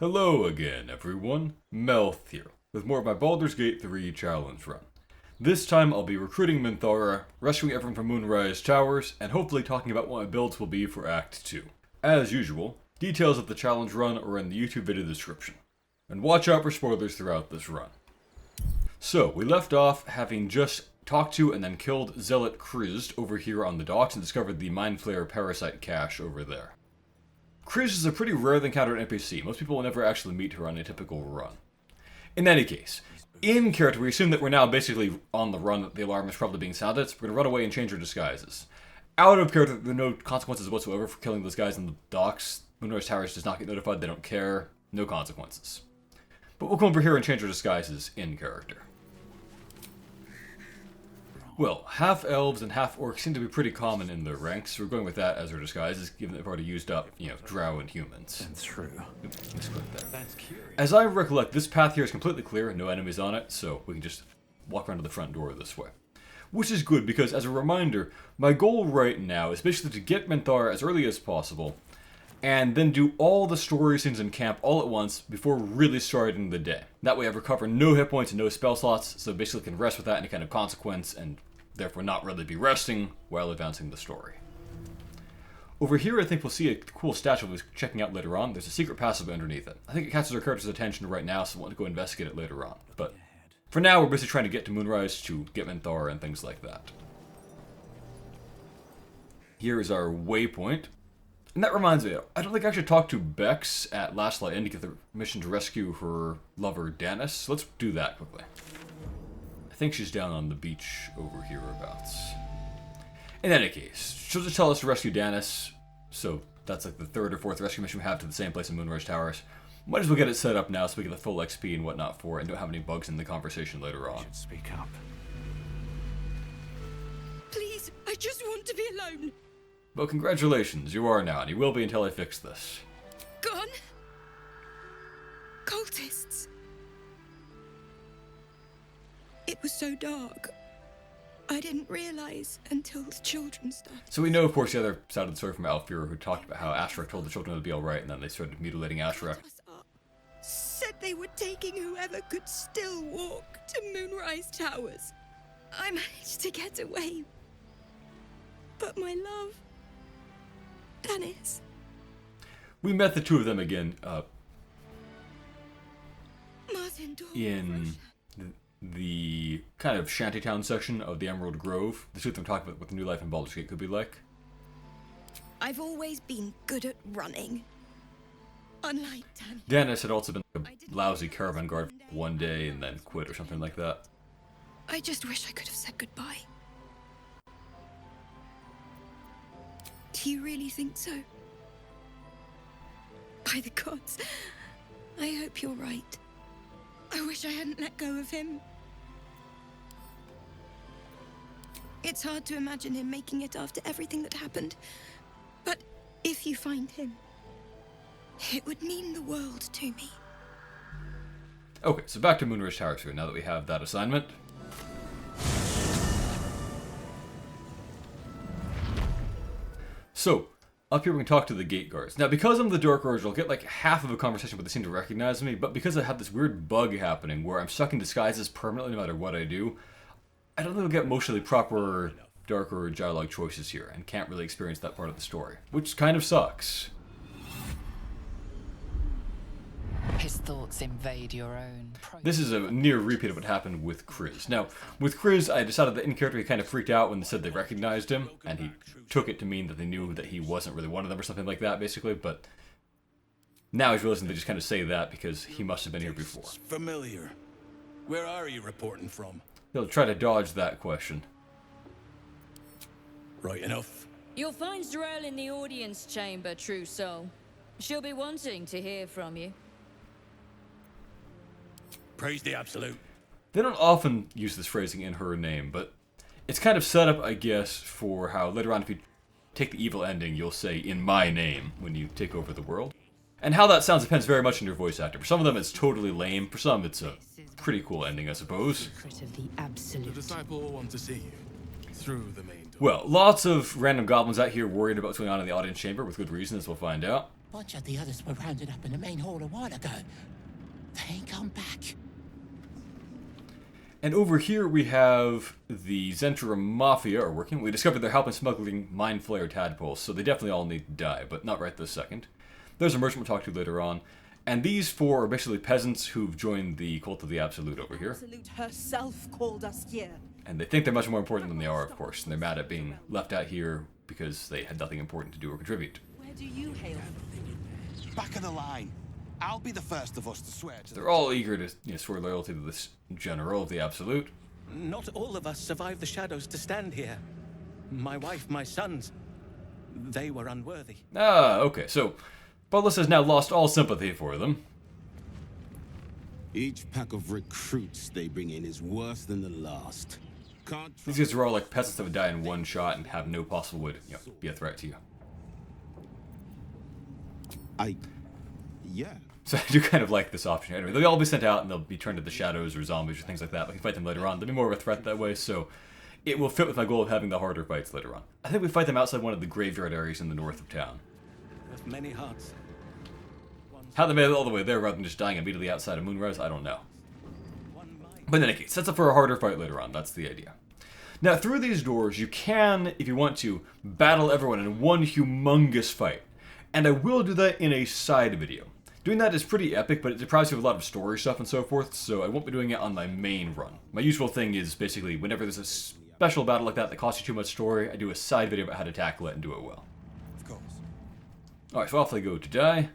Hello again, everyone. Melth here, with more of my Baldur's Gate 3 challenge run. This time I'll be recruiting Minthara, rescuing everyone from Moonrise Towers, and hopefully talking about what my builds will be for Act 2. As usual, details of the challenge run are in the YouTube video description. And watch out for spoilers throughout this run. So, we left off having just talked to and then killed Zealot Kriz over here on the docks and discovered the Mind Flayer Parasite cache over there. Kriz is a pretty rarely encountered NPC. Most people will never actually meet her on a typical run. In any case, in character we assume that we're now basically on the run, that the alarm is probably being sounded, so we're going to run away and change our disguises. Out of character, there are no consequences whatsoever for killing those guys on the docks. Moonrise Towers does not get notified, they don't care, no consequences. But we'll come over here and change our disguises in character. Well, half-elves and half-orcs seem to be pretty common in their ranks, so we're going with that as our disguises, given that they've already used up, drow and humans. That's true. Oops, misclicked there. That's curious. As I recollect, this path here is completely clear, no enemies on it, so we can just walk around to the front door this way. Which is good, because as a reminder, my goal right now is basically to get Minthara as early as possible, and then do all the story scenes in camp all at once before really starting the day. That way I recover no hit points and no spell slots, so basically can rest without any kind of consequence, and therefore not really be resting while advancing the story. Over here I think we'll see a cool statue we'll be checking out later on. There's a secret passage underneath it. I think it catches our character's attention right now, so we'll want to go investigate it later on. But for now we're basically trying to get to Moonrise to get Minthara and things like that. Here is our waypoint. And that reminds me, I don't think I actually talked to Bex at Last Light Inn to get the mission to rescue her lover Danis. So let's do that quickly. I think she's down on the beach over hereabouts. In any case, she'll just tell us to rescue Danis. So that's like the third or fourth rescue mission we have to the same place in Moonrise Towers. Might as well get it set up now so we get the full XP and whatnot for it and don't have any bugs in the conversation later on. Should speak up. Please, I just want to be alone. Well, congratulations, you are now, and you will be until I fix this. Gone? Cultists. It was so dark. I didn't realize until the children started. So we know, of course, the other side of the story from Alfir, who talked about how Ashrek told the children it would be alright, and then they started mutilating Ashrek. Said they were taking whoever could still walk to Moonrise Towers. I managed to get away. But my love... Danis. We met the two of them again Martin in the kind of shantytown section of the Emerald Grove. The two of them talk about what the new life in Baldur's Gate could be like. I've always been good at running. Unlike Danis. Danis had also been a lousy caravan guard one day and then quit or something like that. I just wish I could have said goodbye. Do you really think so? By the gods, I hope you're right. I wish I hadn't let go of him. It's hard to imagine him making it after everything that happened. But if you find him, it would mean the world to me. Okay, so back to Moonrise Towers here, now that we have that assignment. So, up here we can talk to the gate guards. Now, because I'm the Dark Order, I'll get like half of a conversation where they seem to recognize me, but because I have this weird bug happening where I'm stuck in disguises permanently no matter what I do, I don't think I'll get most of the proper Dark Order dialogue choices here, and can't really experience that part of the story, which kind of sucks. His thoughts invade your own. This is a near repeat of what happened with Kriz. Now, with Kriz, I decided that in character he kind of freaked out when they said they recognized him, and he took it to mean that they knew that he wasn't really one of them or something like that, basically, but now he's realizing they just kind of say that because he must have been here before. Familiar. Where are you reporting from? He'll try to dodge that question. Right enough. You'll find Zarel in the audience chamber, true soul. She'll be wanting to hear from you. Praise the absolute. They don't often use this phrasing in her name, but it's kind of set up, I guess, for how later on if you take the evil ending, you'll say, in my name, when you take over the world. And how that sounds depends very much on your voice actor. For some of them it's totally lame, for some it's a pretty cool ending, I suppose. The disciple will want to see you through the main door. Well, lots of random goblins out here worried about what's going on in the audience chamber, with good reason, as we'll find out. A bunch of the others were rounded up in the main hall a while ago. They ain't come back. And over here we have the Zentrum Mafia are working. We discovered they're helping smuggling Mind Flayer tadpoles, so they definitely all need to die, but not right this second. There's a merchant we'll talk to later on. And these four are basically peasants who've joined the Cult of the Absolute over here. Absolute herself called us here. And they think they're much more important than they are, of course, and they're mad at being left out here because they had nothing important to do or contribute. Where do you hail from? Back of the line. I'll be the first of us to swear to They're all eager to swear loyalty to this general of the Absolute. Not all of us survived the shadows to stand here. My wife, my sons, they were unworthy. Ah, okay, so Bolus has now lost all sympathy for them. Each pack of recruits they bring in is worse than the last. These guys are all like peasants that would die in one shot and have no possible way to be a threat to you. Yeah. So I do kind of like this option. Anyway, they'll all be sent out and they'll be turned into shadows or zombies or things like that. We can fight them later on. They'll be more of a threat that way, so it will fit with my goal of having the harder fights later on. I think we fight them outside one of the graveyard areas in the north of town. With many hearts. How they made it all the way there rather than just dying immediately outside of Moonrise, I don't know. But in any case, that's up for a harder fight later on. That's the idea. Now, through these doors, you can, if you want to, battle everyone in one humongous fight. And I will do that in a side video. Doing that is pretty epic, but it deprives you of a lot of story stuff and so forth, so I won't be doing it on my main run. My usual thing is basically, whenever there's a special battle like that costs you too much story, I do a side video about how to tackle it and do it well. Of course. Alright, so off they go to die.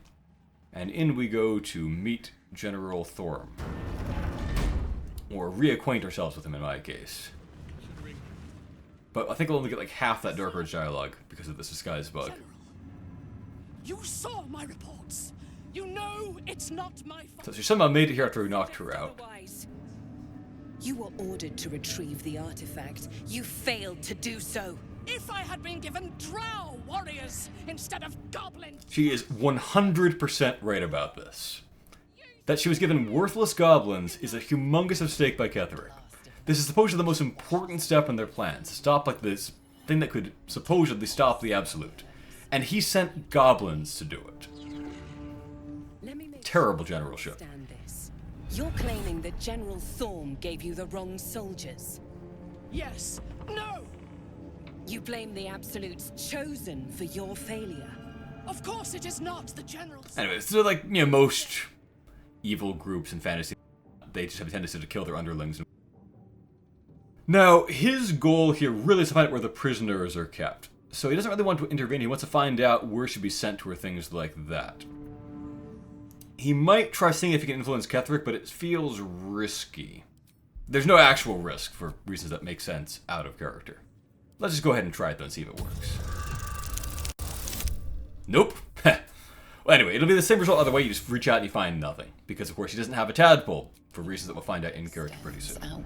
And in we go to meet General Thorm. Or reacquaint ourselves with him in my case. But I think I'll only get like half that Dark Urge dialogue because of this disguise bug. General, you saw my reports. You know it's not my fault. So she somehow made it here after we knocked her out. Otherwise. You were ordered to retrieve the artifact. You failed to do so. If I had been given drow warriors instead of goblins. She is 100% right about this. That she was given worthless goblins is a humongous mistake by Ketheric. This is supposedly the most important step in their plans, to stop like this thing that could supposedly stop the Absolute. And he sent goblins to do it. Terrible generalship. This. You're claiming that General Thorm gave you the wrong soldiers. Yes. No. You blame the Absolute's chosen for your failure. Of course it is not the General's. Anyway, so like, most evil groups in fantasy, they just have a tendency to kill their underlings. Now, his goal here really is to find out where the prisoners are kept. So he doesn't really want to intervene, he wants to find out where should be sent to or things like that. He might try seeing if he can influence Ketheric, but it feels risky. There's no actual risk for reasons that make sense out of character. Let's just go ahead and try it though and see if it works. Nope. Well, anyway, it'll be the same result either way, you just reach out and you find nothing. Because, of course, he doesn't have a tadpole, for reasons that we'll find out in character pretty soon.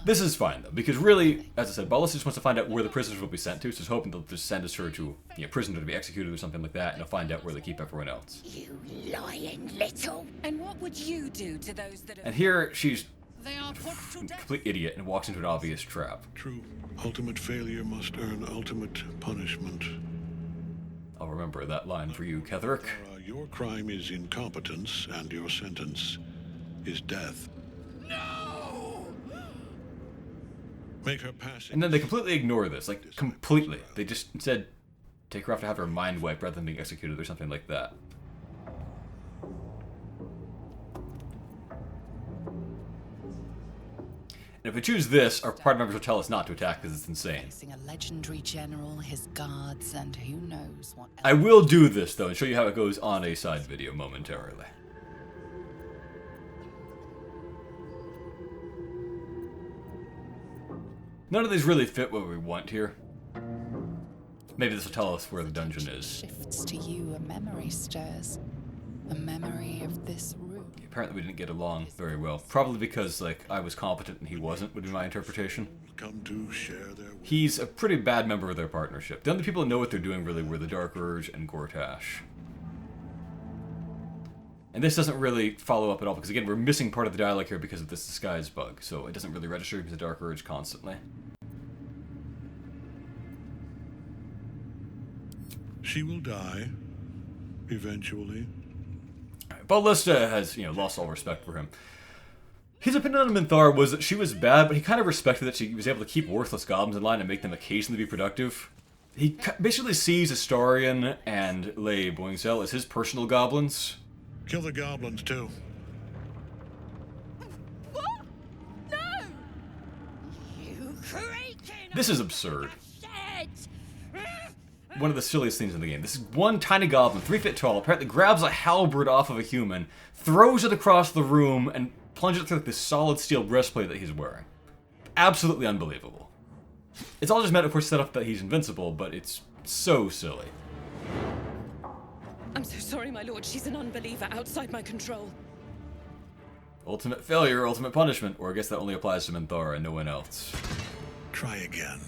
This is fine, though, because really, as I said, Baldur just wants to find out where the prisoners will be sent to, so he's hoping they'll just send us her to a prisoner to be executed or something like that, and he'll find out where they keep everyone else. You lying little. And what would you do to those that have... And here, she's They are put to a death. complete idiot and walks into an obvious trap. True. Ultimate failure must earn ultimate punishment. I'll remember that line for you, Ketheric. Your crime is incompetence, and your sentence is death. No! Make her pass it. And then they completely ignore this, like, completely. They just instead take her off to have her mind wiped rather than being executed or something like that. And if we choose this, our party members will tell us not to attack because it's insane. Facing a legendary general, his guards, and who knows what else. I will do this, though, and show you how it goes on a side video momentarily. None of these really fit what we want here. Maybe this will tell us where the dungeon is. Shifts to you, a memory stirs. A memory of this room. Apparently we didn't get along very well. Probably because, like, I was competent and he wasn't, would be my interpretation. Come to share their... He's a pretty bad member of their partnership. The only people that know what they're doing really were the Dark Urge and Gortash. And this doesn't really follow up at all, because again, we're missing part of the dialogue here because of this disguise bug, so it doesn't really register because of the Dark Urge constantly. She will die, Eventually. Ballista has, lost all respect for him. His opinion on Minthara was that she was bad, but he kind of respected that she was able to keep worthless goblins in line and make them occasionally be productive. He basically sees Astarion and Lei Boingcel as his personal goblins. Kill the goblins, too. What? No! You creaking! This is absurd. One of the silliest things in the game. This is one tiny goblin, 3 feet tall, apparently grabs a halberd off of a human, throws it across the room, and plunges it through this solid steel breastplate that he's wearing. Absolutely unbelievable. It's all just meant, of course, set up that he's invincible, but it's so silly. I'm so sorry, my lord. She's an unbeliever outside my control. Ultimate failure, ultimate punishment. Or I guess that only applies to Minthara and no one else. Try again.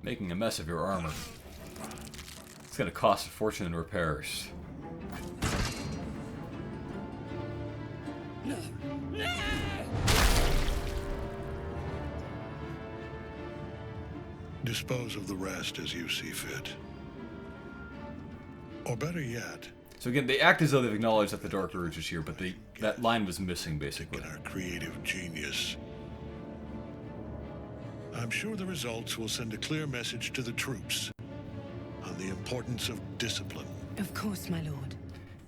Making a mess of your armor. It's gonna cost a fortune in repairs. No. No! Dispose of the rest as you see fit. Or better yet... So again, they act as though they've acknowledged that the Dark Urge is here, but that line was missing, basically. Our creative genius. I'm sure the results will send a clear message to the troops on the importance of discipline. Of course, my lord.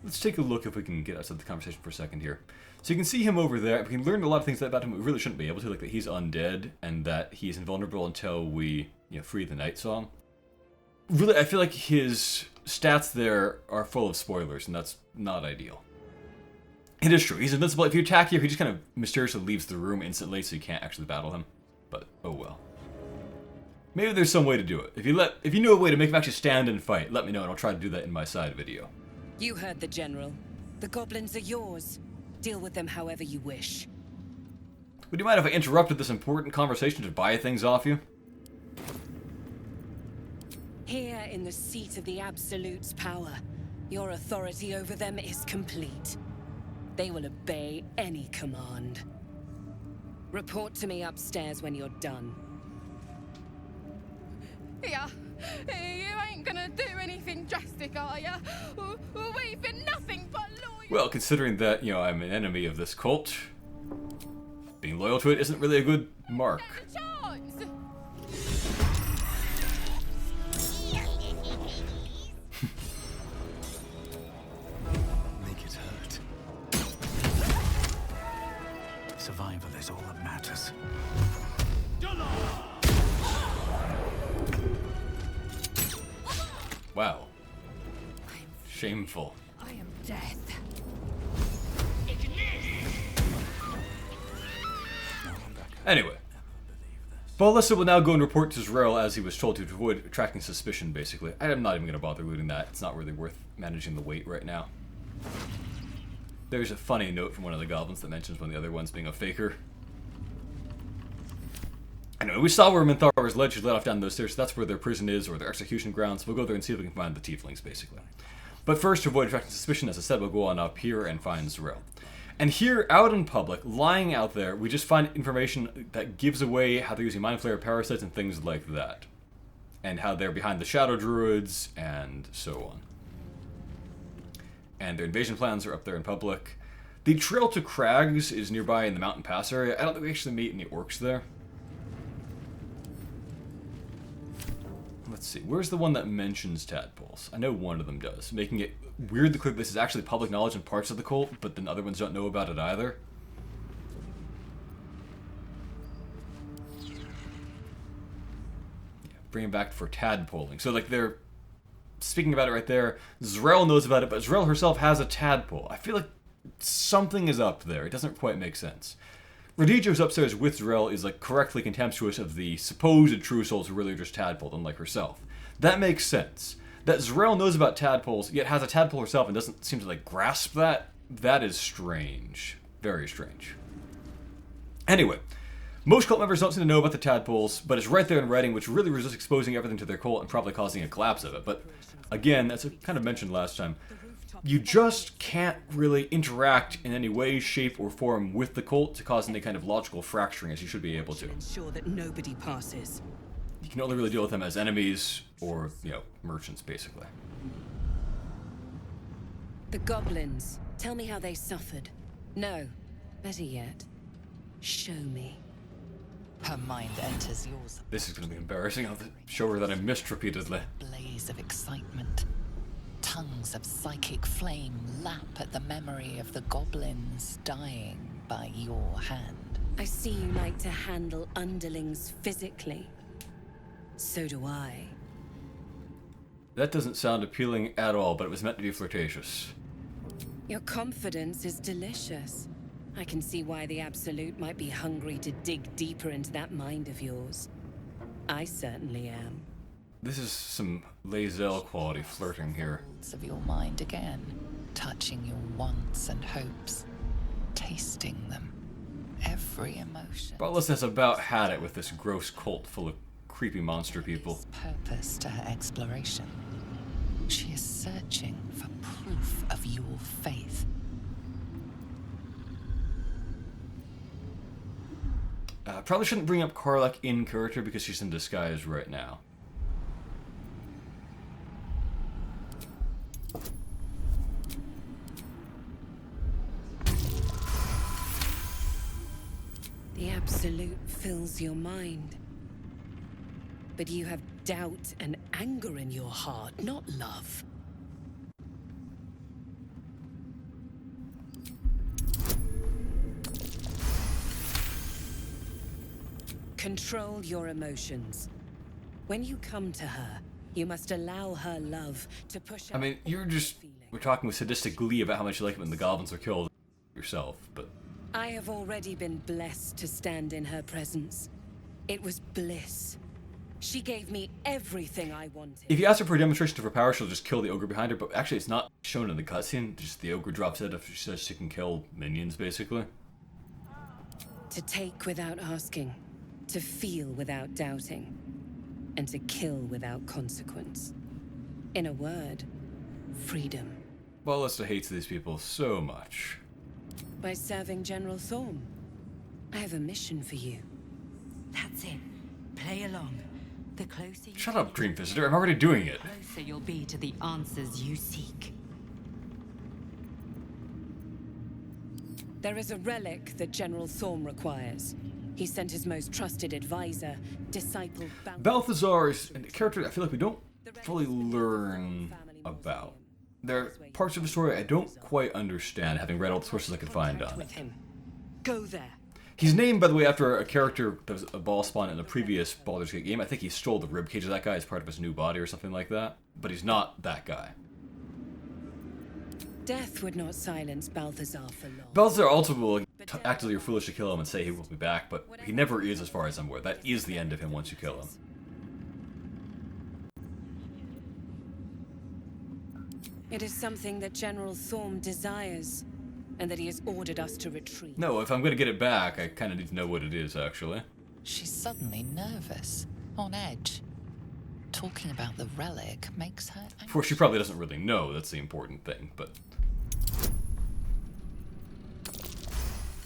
Let's take a look if we can get outside the conversation for a second here. So you can see him over there. We can learn a lot of things about him we really shouldn't be able to, like that he's undead and that he's invulnerable until we, free the Night Song. Really, I feel like his stats there are full of spoilers, and that's not ideal. It is true. He's invincible. If you attack here, he just kind of mysteriously leaves the room instantly, so you can't actually battle him. But oh well. Maybe there's some way to do it. If you know a way to make him actually stand and fight, let me know, and I'll try to do that in my side video. You heard the general. The goblins are yours. Deal with them however you wish. Would you mind if I interrupted this important conversation to buy things off you? Here in the seat of the Absolute's power, your authority over them is complete. They will obey any command. Report to me upstairs when you're done. Yeah, you ain't gonna do anything drastic, are ya? We've been nothing but loyal. Well, considering that, I'm an enemy of this cult, being loyal to it isn't really a good mark. Make it hurt. Survival is all that matters. Wow. Shameful. I am death. Anyway. Ballista will now go and report to Zrael as he was told to avoid attracting suspicion, basically. I'm not even going to bother looting that. It's not really worth managing the weight right now. There's a funny note from one of the goblins that mentions one of the other ones being a faker. Anyway, we saw where Minthara's ledge led off down those stairs, so that's where their prison is, or their execution grounds. We'll go there and see if we can find the tieflings, basically. But first, to avoid attracting suspicion, as I said, we'll go on up here and find Zrael. And here, out in public, lying out there, we just find information that gives away how they're using Mind Flayer parasites and things like that. And how they're behind the Shadow Druids, and so on. And their invasion plans are up there in public. The Trail to Crags is nearby in the Mountain Pass area. I don't think we actually meet any orcs there. Let's see, where's the one that mentions tadpoles? I know one of them does, making it weirdly clear this is actually public knowledge in parts of the cult, but then other ones don't know about it either. Yeah, bring it back for tadpoling. So, like, they're speaking about it right there. Zrael knows about it, but Zrael herself has a tadpole. I feel like something is up there. It doesn't quite make sense. Radijo's upstairs with Zrael is like correctly contemptuous of the supposed true souls who really are just tadpole, unlike herself. That makes sense. That Zrael knows about tadpoles, yet has a tadpole herself and doesn't seem to like grasp that, that is strange. Very strange. Anyway, most cult members don't seem to know about the tadpoles, but it's right there in writing, which really resists exposing everything to their cult and probably causing a collapse of it. But again, as I kind of mentioned last time, you just can't really interact in any way, shape, or form with the cult to cause any kind of logical fracturing as you should be able to. Ensure that nobody passes. You can only really deal with them as enemies or, merchants, basically. The goblins. Tell me how they suffered. No. Better yet, show me. Her mind enters yours. This is going to be embarrassing. I'll show her that I missed repeatedly. Blaze of excitement. Tongues of psychic flame lap at the memory of the goblins dying by your hand. I see you like to handle underlings physically. So do I. That doesn't sound appealing at all, but it was meant to be flirtatious. Your confidence is delicious. I can see why the Absolute might be hungry to dig deeper into that mind of yours. I certainly am. This is some Lae'zel quality flirting here. Of your mind again, touching your wants and hopes, tasting them, every emotion. Buttless has about had it with this gross cult full of creepy monster people. Purpose to her exploration. She is searching for proof of your faith. Probably shouldn't bring up Karlach in character because she's in disguise right now. The Absolute fills your mind. But you have doubt and anger in your heart, not love. Control your emotions. When you come to her, you must allow her love to push out. I mean, we're talking with sadistic glee about how much you like it when the goblins are killed yourself, but... I have already been blessed to stand in her presence. It was bliss. She gave me everything I wanted. If you ask her for a demonstration of her power, she'll just kill the ogre behind her, but actually it's not shown in the cutscene. Just the ogre drops it if she says she can kill minions, basically. To take without asking, to feel without doubting, and to kill without consequence. In a word, freedom. Ballista hates these people so much. By serving General Thorm, I have a mission for you. That's it. Play along. The closer you Shut up, Dream Visitor. I'm already doing it. the closer you'll be to the answers you seek. There is a relic that General Thorm requires. He sent his most trusted advisor, disciple Balthazar is a character I feel like we don't fully learn about. There are parts of the story I don't quite understand, having read all the sources I could find on it. Go there. He's named, by the way, after a character that was a ball spawn in the previous Baldur's Gate game. I think he stole the ribcage of that guy as part of his new body or something like that. But he's not that guy. Death would not silence Balthazar for long. Balthazar also will actively you're foolish to kill him and say he will be back, but he never is as far as I'm aware. That is the end of him once you kill him. It is something that General Thorm desires, and that he has ordered us to retrieve. No, if I'm going to get it back, I kind of need to know what it is, actually. She's suddenly nervous, on edge. Talking about the relic makes her angry. Of course, she probably doesn't really know, that's the important thing, but...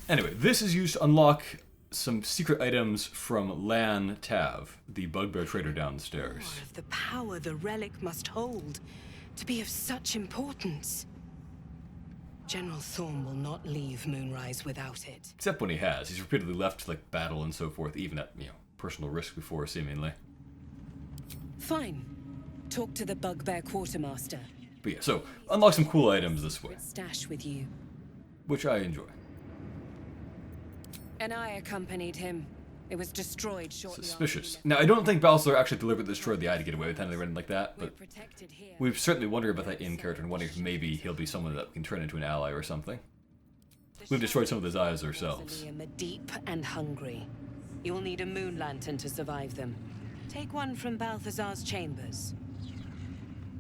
Anyway, this is used to unlock some secret items from Lan Tav, the bugbear trader downstairs. More of the power the relic must hold to be of such importance. General Thorm will not leave Moonrise without it. Except when he has. He's repeatedly left, like, battle and so forth, even at, personal risk before, seemingly. Fine. Talk to the bugbear quartermaster. But yeah, so, unlock some cool items this way. Stash with you. Which I enjoy. And I accompanied him. It was destroyed shortly Suspicious. Now, I don't think Balthazar actually deliberately destroyed the eye to get away with anything or anything like that, but we've certainly wondered about that in character and wondering if maybe he'll be someone that can turn into an ally or something. We've destroyed some of his eyes ourselves. In the deep and hungry. You'll need a moon lantern to survive them. Take one from Balthazar's chambers.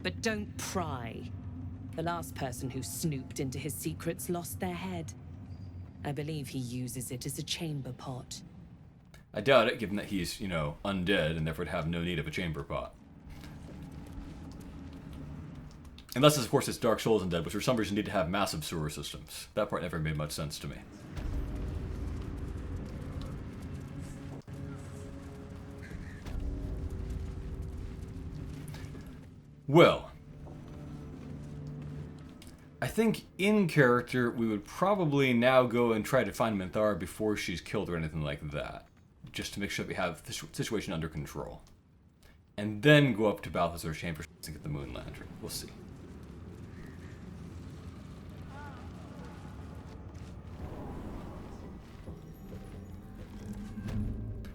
But don't pry. The last person who snooped into his secrets lost their head. I believe he uses it as a chamber pot. I doubt it, given that he's, undead and therefore would have no need of a chamber pot. Unless, of course, it's Dark Souls Undead, which for some reason need to have massive sewer systems. That part never made much sense to me. Well, I think in character we would probably now go and try to find Minthara before she's killed or anything like that, just to make sure that we have the situation under control. And then go up to Balthazar's chamber and get the Moon Lantern. We'll see.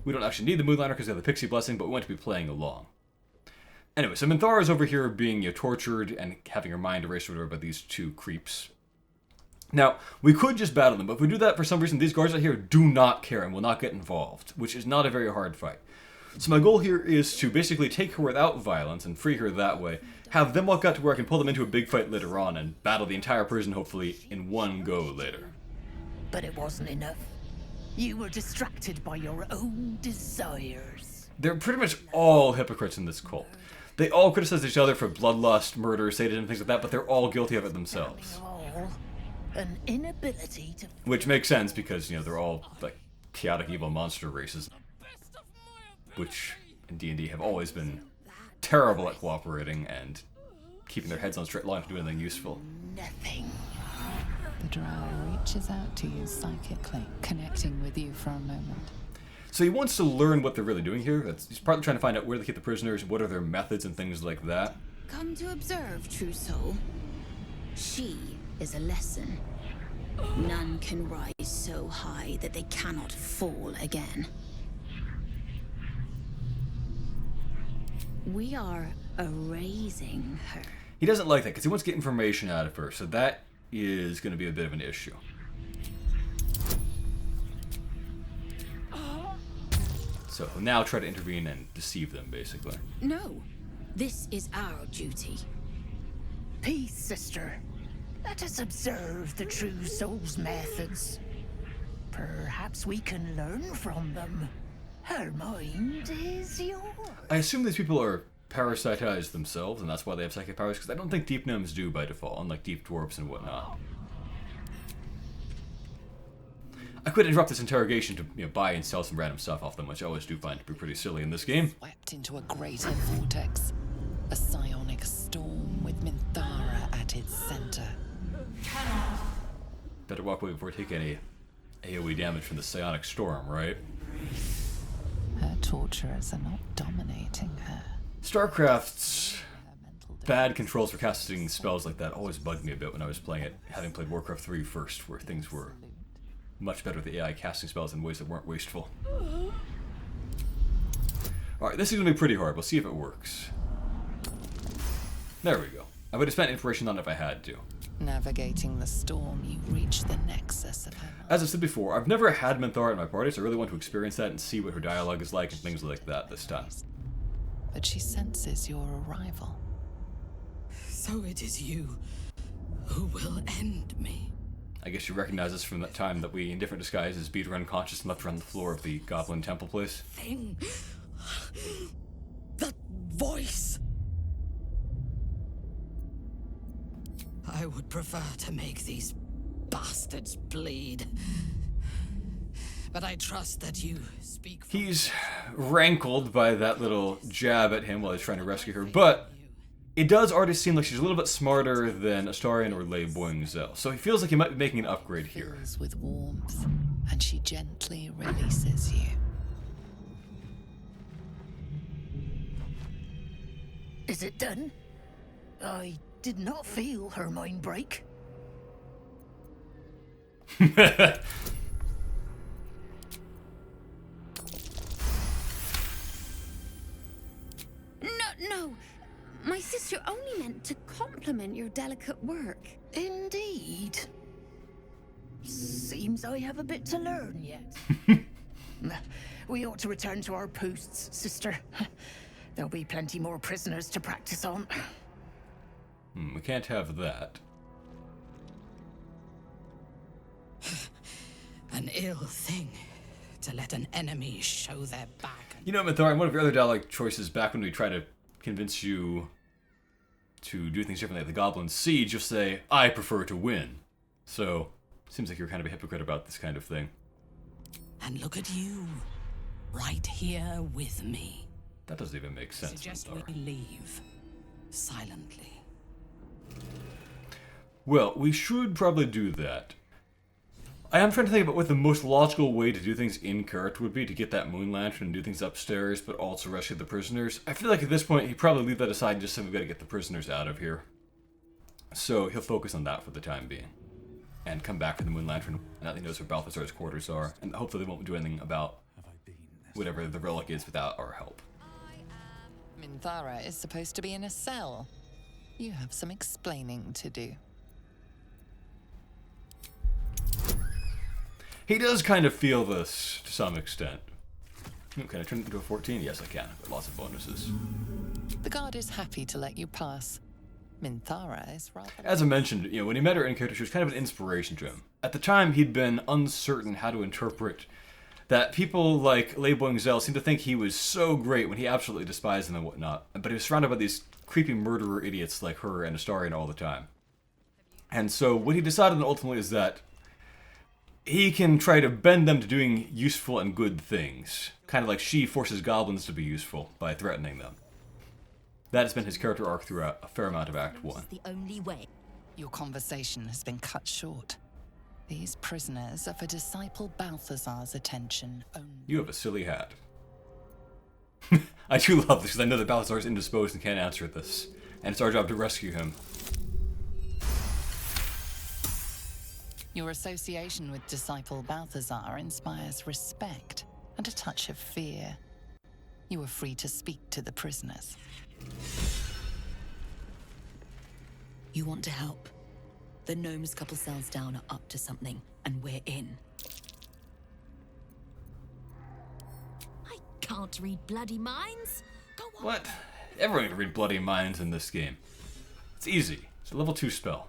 We don't actually need the Moon Lantern because we have the Pixie Blessing, but we want to be playing along. Anyway, so Minthara is over here being tortured and having her mind erased or whatever by these two creeps. Now, we could just battle them, but if we do that, for some reason, these guards out here do not care and will not get involved, which is not a very hard fight. So my goal here is to basically take her without violence and free her that way, have them walk out to where I can pull them into a big fight later on and battle the entire prison, hopefully, in one go later. But it wasn't enough. You were distracted by your own desires. They're pretty much all hypocrites in this cult. They all criticize each other for bloodlust, murder, sadism, things like that, but they're all guilty of it themselves. All an inability to... Which makes sense because, you know, they're all, like, chaotic evil monster races. Which, in D&D, have always been terrible at cooperating and keeping their heads on a straight line to do anything useful. Nothing. The drow reaches out to you psychically, connecting with you for a moment. So he wants to learn what they're really doing here. He's partly trying to find out where they keep the prisoners, what are their methods and things like that. Come to observe, true soul. She is a lesson. None can rise so high that they cannot fall again. We are erasing her. He doesn't like that because he wants to get information out of her, so that is going to be a bit of an issue. So he'll now try to intervene and deceive them, basically. No, this is our duty. Peace, sister. Let us observe the true soul's methods. Perhaps we can learn from them. Her mind is yours. I assume these people are parasitized themselves, and that's why they have psychic powers, because I don't think deep gnomes do by default, unlike deep dwarves and whatnot. I could interrupt this interrogation to buy and sell some random stuff off them, which I always do find to be pretty silly in this game. Swept into a greater vortex, a psionic storm with Minthara at its center. Better walk away before we take any AoE damage from the psionic storm, right? Her torturers are not dominating her. StarCraft's bad controls for casting spells like that always bugged me a bit when I was playing it, having played Warcraft 3 first, where things were much better with the AI casting spells in ways that weren't wasteful. Alright, this is going to be pretty hard. We'll see if it works. There we go. I would have spent information on it if I had to. Navigating the storm, you reach the nexus of her. As I've said before, I've never had Minthara in my party, so I really want to experience that and see what her dialogue is like and things like that this time. But she senses your arrival. So it is you who will end me. I guess you recognize us from that time that we, in different disguises, beat her unconscious and left her on the floor of the Goblin Temple place. Thing. That voice. I would prefer to make these bastards bleed. But I trust that you speak for... He's rankled by that little jab at him while he's trying to rescue her, but it does already seem like she's a little bit smarter than Astarion or Lei Boingzel, so he feels like he might be making an upgrade here. Fills with warmth, and she gently releases you. Is it done? I did not feel her mind break. No. My sister only meant to compliment your delicate work. Indeed. Seems I have a bit to learn yet. We ought to return to our posts, sister. There'll be plenty more prisoners to practice on. We can't have that. An ill thing to let an enemy show their back. You know, Minthara, one of your other dialogue choices back when we tried to convince you to do things differently at the Goblin's Siege, you'll say, I prefer to win. So, seems like you're kind of a hypocrite about this kind of thing. And look at you, right here with me. That doesn't even make sense. Suggest we leave silently. Well, we should probably do that. I am trying to think about what the most logical way to do things in character would be to get that moon lantern and do things upstairs, but also rescue the prisoners. I feel like at this point he'd probably leave that aside and just say we've got to get the prisoners out of here. So he'll focus on that for the time being. And come back for the moon lantern now that he knows where Balthazar's quarters are. And hopefully they won't do anything about whatever the relic is without our help. Minthara is supposed to be in a cell. You have some explaining to do. He does kind of feel this to some extent. Can I turn it into a 14? Yes, I can. I've got lots of bonuses. The guard is happy to let you pass. Minthara is rather... As I mentioned, when he met her in character, she was kind of an inspiration to him. At the time, he'd been uncertain how to interpret that people like Lei Boingzel seemed to think he was so great when he absolutely despised them and whatnot. But he was surrounded by these creepy murderer idiots like her and Astarion all the time. And so what he decided ultimately is that he can try to bend them to doing useful and good things. Kind of like she forces goblins to be useful by threatening them. That has been his character arc throughout a fair amount of Act 1. The only way. Your conversation has been cut short. These prisoners are for Disciple Balthazar's attention only. You have a silly hat. I do love this because I know that Balthazar is indisposed and can't answer this. And it's our job to rescue him. Your association with Disciple Balthazar inspires respect and a touch of fear. You are free to speak to the prisoners. You want to help? The gnomes couple cells down are up to something, and we're in. I can't read bloody minds. Go on. What? Everyone can read bloody minds in this game. It's easy. It's a level 2 spell.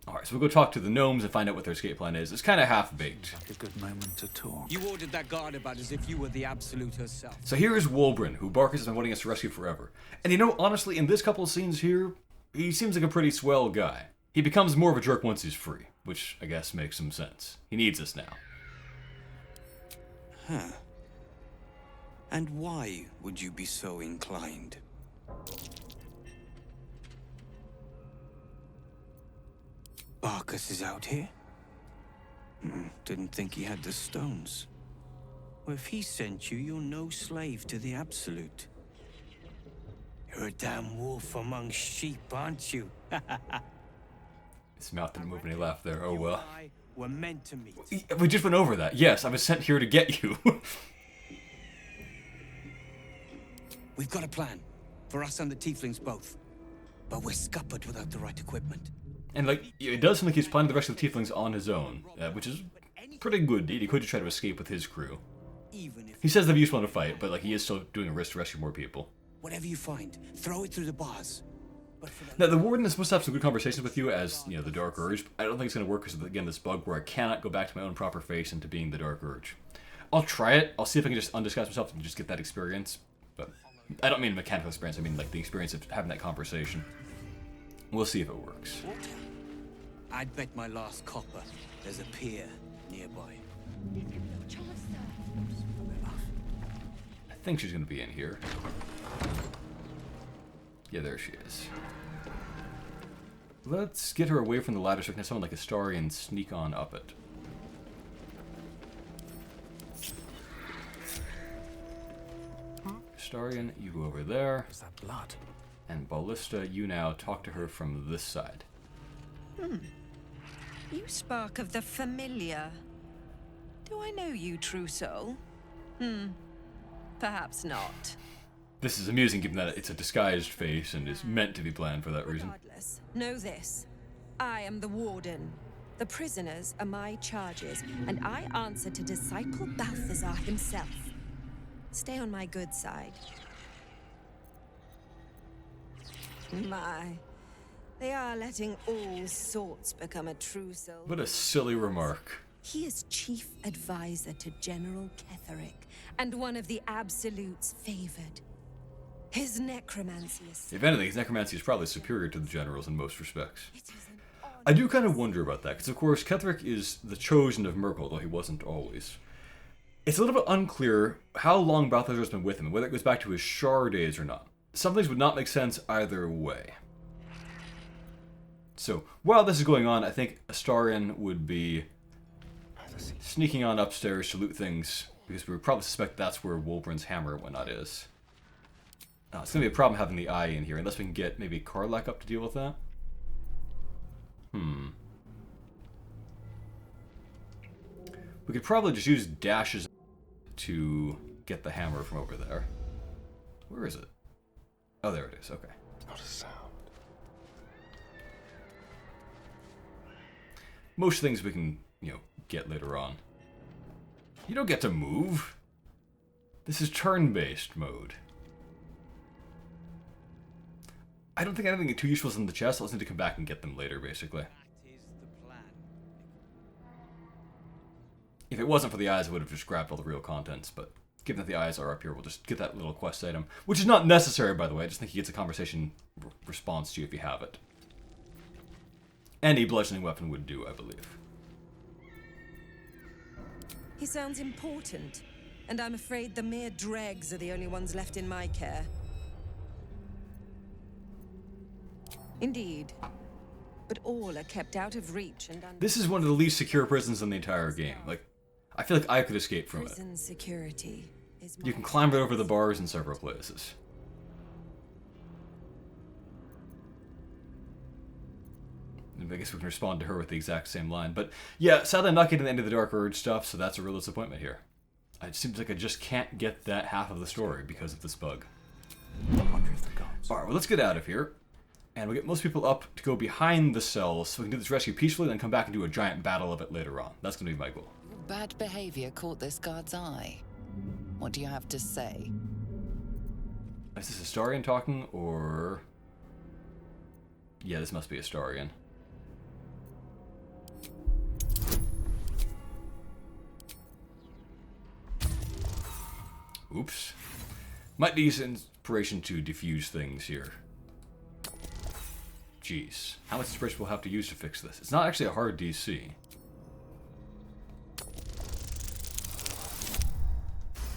Alright, so we'll go talk to the gnomes and find out what their escape plan is. It's kind of half-baked. Like a good moment to talk. You ordered that guard about as if you were the Absolute herself. So here is Wulbren, who Barkus has been wanting us to rescue forever. And honestly, in this couple of scenes here, he seems like a pretty swell guy. He becomes more of a jerk once he's free, which I guess makes some sense. He needs us now. Huh. And why would you be so inclined? Barkus is out here? Didn't think he had the stones. Well, if he sent you, you're no slave to the Absolute. You're a damn wolf among sheep, aren't you? His mouth didn't move when he laughed there. Oh well. We're meant to meet. We just went over that. Yes, I was sent here to get you. We've got a plan. For us and the tieflings both. But we're scuppered without the right equipment. And it does seem like he's planning the rest of the tieflings on his own, which is pretty good. He could just try to escape with his crew. He says they're useful in a fight, but he is still doing a risk to rescue more people. Whatever you find, throw it through the bars. Now, the Warden is supposed to have some good conversations with you as, the Dark Urge. But I don't think it's going to work because, again, this bug where I cannot go back to my own proper face into being the Dark Urge. I'll try it. I'll see if I can just undisguise myself and just get that experience. But I don't mean mechanical experience. I mean, the experience of having that conversation. We'll see if it works. I'd bet my last copper there's a pier nearby. I think she's going to be in here. Yeah, there she is. Let's get her away from the ladder so we can have someone like Astarion sneak on up it. Astarion, you go over there. Is that blood? And Ballista, you now talk to her from this side. You spark of the familiar. Do I know you, true soul? Perhaps not. This is amusing given that it's a disguised face and is meant to be planned for that reason. Regardless, know this. I am the Warden. The prisoners are my charges, and I answer to Disciple Balthazar himself. Stay on my good side. They are letting all sorts become a true soul. What a silly remark. He is chief advisor to General Ketheric, and one of the Absolute's favored. His necromancy is... If anything, his necromancy is probably superior to the generals in most respects. I do kind of wonder about that, because of course Ketheric is the chosen of Merkel, though he wasn't always. It's a little bit unclear how long Balthazar's been with him, whether it goes back to his Shar days or not. Some things would not make sense either way. So, while this is going on, I think Astarion would be sneaking on upstairs to loot things, because we would probably suspect that's where Wulbren's hammer and whatnot is. It's going to be a problem having the eye in here, unless we can get maybe Karlach up to deal with that. We could probably just use dashes to get the hammer from over there. Where is it? Oh, there it is. Okay. Not a sound. Most things we can, get later on. You don't get to move. This is turn-based mode. I don't think anything too useful is in the chest. I'll just need to come back and get them later, basically. If it wasn't for the eyes, I would have just grabbed all the real contents, but given that the eyes are up here, we'll just get that little quest item, which is not necessary, by the way. I just think he gets a conversation response to you if you have it. Any bludgeoning weapon would do, I believe. He sounds important, and I'm afraid the mere dregs are the only ones left in my care. Indeed. But all are kept out of reach and This is one of the least secure prisons in the entire game. I feel like I could escape from it. Prison security is You can climb right over the bars in several places. And I guess we can respond to her with the exact same line. But yeah, sadly I'm not getting the end of the Dark Urge stuff, so that's a real disappointment here. It seems like I just can't get that half of the story because of this bug. Alright, well let's get out of here. And we'll get most people up to go behind the cells so we can do this rescue peacefully and then come back and do a giant battle of it later on. That's going to be my goal. Bad behavior caught this guard's eye. What do you have to say? Is this Astarion talking, or... Yeah, this must be Astarion. Oops. Might need some inspiration to defuse things here. Jeez. How much inspiration we'll have to use to fix this? It's not actually a hard DC.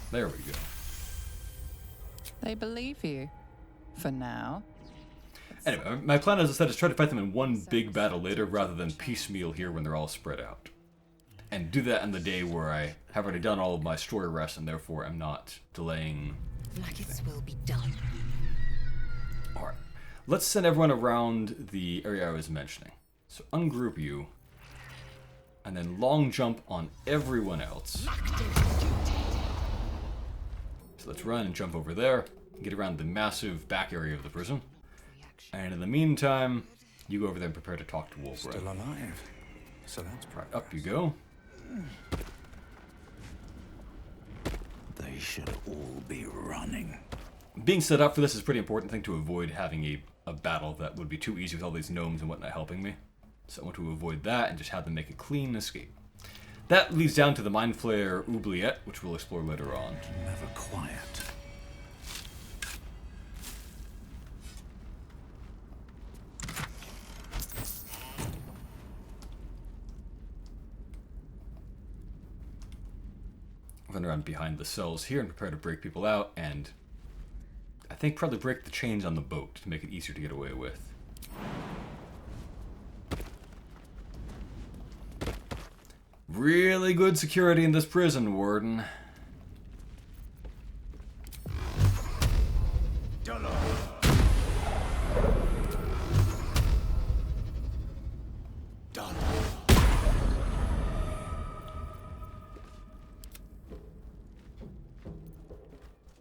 There we go. They believe you. For now. Anyway, my plan, as I said, is try to fight them in one big battle later rather than piecemeal here when they're all spread out. And do that on the day where I have already done all of my story rests and therefore I'm not delaying. Nuggets will be done. Alright. Let's send everyone around the area I was mentioning. So ungroup you, and then long jump on everyone else. So let's run and jump over there, and get around the massive back area of the prison. And in the meantime, you go over there and prepare to talk to Wulbren. Still alive. So that's right. Up you go. They should all be running. Being set up for this is a pretty important thing to avoid having a battle that would be too easy with all these gnomes and whatnot helping me. So I want to avoid that and just have them make a clean escape. That leads down to the Mind Flayer Oubliette, which we'll explore later on. Never quiet. Run around behind the cells here and prepare to break people out, and I think probably break the chains on the boat to make it easier to get away with. Really good security in this prison, Warden. Done.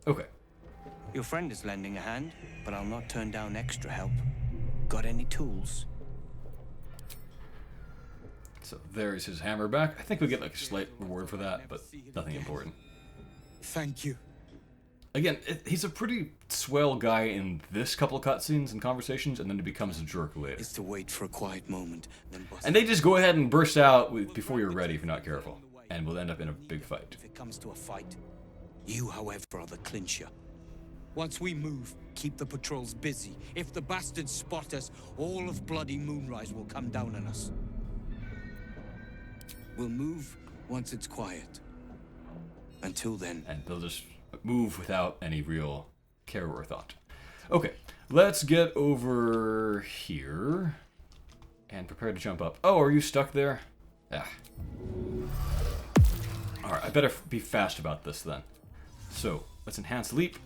Okay. Your friend is lending a hand, but I'll not turn down extra help. Got any tools? So there's his hammer back. I think we get like a slight reward for that, but nothing important. Thank you. Again, he's a pretty swell guy in this couple of cutscenes and conversations, and then he becomes a jerk later. Is to wait for a quiet moment, then bust. And they just go ahead and burst out before you're ready if you're not careful, and we'll end up in a big fight. If it comes to a fight, you, however, are the clincher. Once we move, keep the patrols busy. If the bastards spot us, all of bloody Moonrise will come down on us. We'll move once it's quiet. Until then. And they'll just move without any real care or thought. Okay, let's get over here and prepare to jump up. Oh, are you stuck there? Ah. Alright, I better be fast about this then. So, let's enhance leap.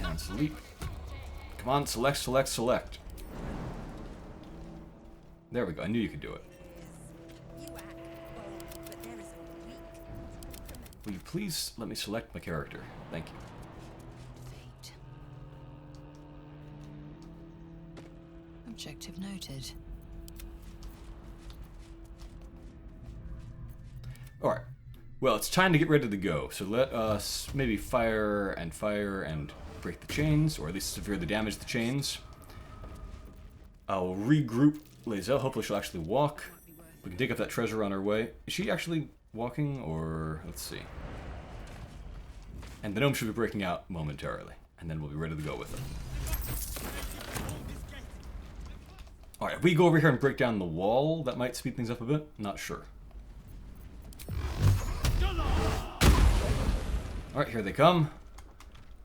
Enhance leap. Come on, select, select, select. There we go, I knew you could do it. Will you please let me select my character? Thank you. Fate. Objective noted. Alright. Well, it's time to get ready to go, so let us maybe fire and break the chains, or at least severely damage the chains. I'll regroup Lae'zel. Hopefully she'll actually walk. We can dig up that treasure on our way. Is she actually walking, or... let's see. And the gnome should be breaking out momentarily, and then we'll be ready to go with it. Alright, if we go over here and break down the wall, that might speed things up a bit. Not sure. Alright, here they come.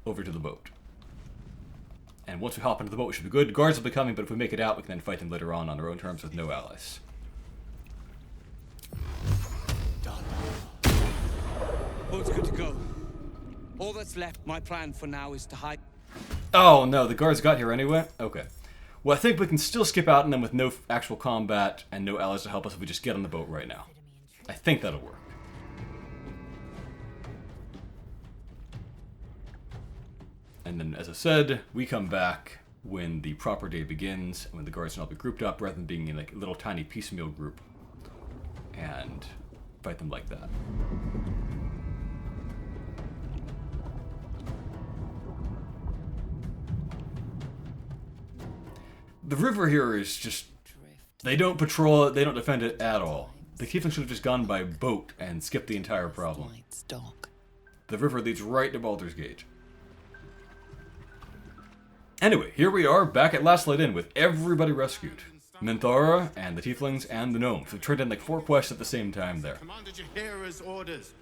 Over to the boat. And once we hop into the boat, we should be good. Guards will be coming, but if we make it out, we can then fight them later on our own terms with no allies. Boat's good to go. All that's left, my plan for now, is to hide. Oh no, the guards got here anyway? Okay. Well, I think we can still skip out on them with no actual combat and no allies to help us if we just get on the boat right now. I think that'll work. And then, as I said, we come back when the proper day begins, and when the guards can all be grouped up, rather than being in like a little tiny piecemeal group, and fight them like that. The river here is just... they don't patrol it, they don't defend it at all. The Tieflings should have just gone by boat and skipped the entire problem. The river leads right to Baldur's Gate. Anyway, here we are, back at Last Light Inn with everybody rescued. Minthara, and the Tieflings, and the Gnomes. We turned in like 4 quests at the same time there. Commander Jaheira's orders.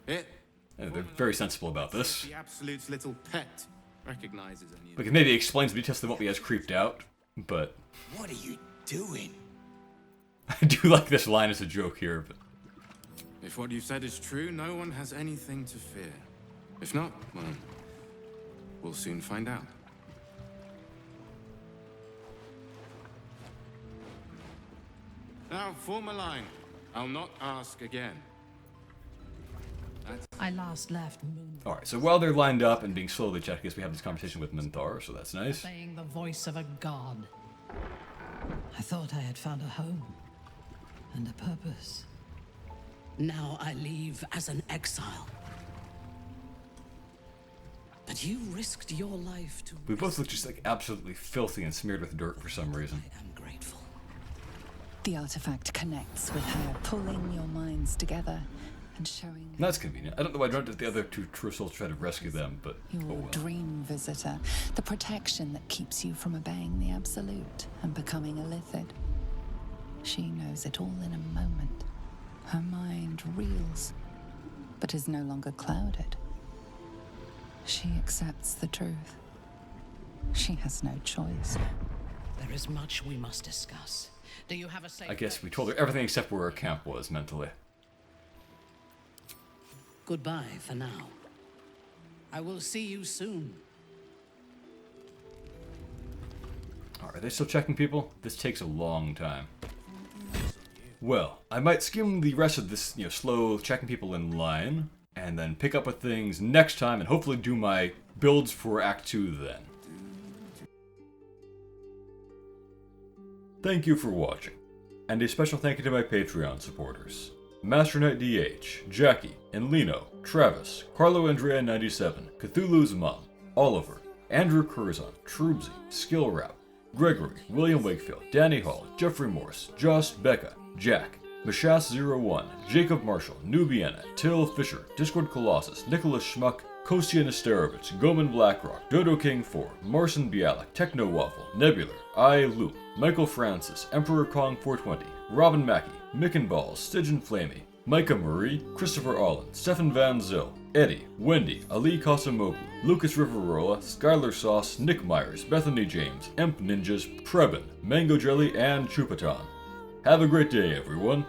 They're very sensible about this. The Absolute's little pet recognizes any. We can maybe explain some details that won't be as creeped out, but... What are you doing? I do like this line as a joke here, but... If what you've said is true, no one has anything to fear. If not, well, we'll soon find out. Now, form a line. I'll not ask again. I last left Moon. Alright, so while they're lined up and being slowly checked, I guess we have this conversation with Minthara, so that's nice. Saying the voice of a god. I thought I had found a home and a purpose. Now I leave as an exile. But you risked your life to... We both look just like absolutely filthy and smeared with dirt for some reason. I am grateful. The artifact connects with her, pulling your minds together and showing... That's convenient. I don't know why I don't let the other two true souls try to rescue them, but your oh well. dream visitor, the protection that keeps you from obeying the Absolute and becoming a Lithid. She knows it all in a moment. Her mind reels, but is no longer clouded. She accepts the truth. She has no choice. There is much we must discuss. Do you have a safe I guess we told her everything except where her camp was, mentally. Goodbye for now. I will see you soon. Are they still checking people? This takes a long time. Well, I might skim the rest of this, slow checking people in line, and then pick up with things next time, and hopefully do my builds for Act 2 then. Thank you for watching, and a special thank you to my Patreon supporters. Master Knight DH, Jackie, Enlino, Travis, Carlo Andrea 97, Cthulhu's Mom, Oliver, Andrew Curzon, Troobsy, Skill Rap, Gregory, William Wakefield, Danny Hall, Jeffrey Morse, Just, Becca, Jack, Mashas01, Jacob Marshall, Nubiana, Till Fisher, Discord Colossus, Nicholas Schmuck, Kostia Nesterovich, Goman Blackrock, Dodo King 4, Marcin Bialek, Techno Waffle, Nebular, I Loop, Michael Francis, Emperor Kong 420, Robin Mackey, Micken Balls, Stygian Flamey, Micah Marie, Christopher Allen, Stefan Van Zyl, Eddie, Wendy, Ali Kasamoku, Lucas Riverola, Skylar Sauce, Nick Myers, Bethany James, Emp Ninjas, Prebin, Mango Jelly, and Chupaton. Have a great day, everyone.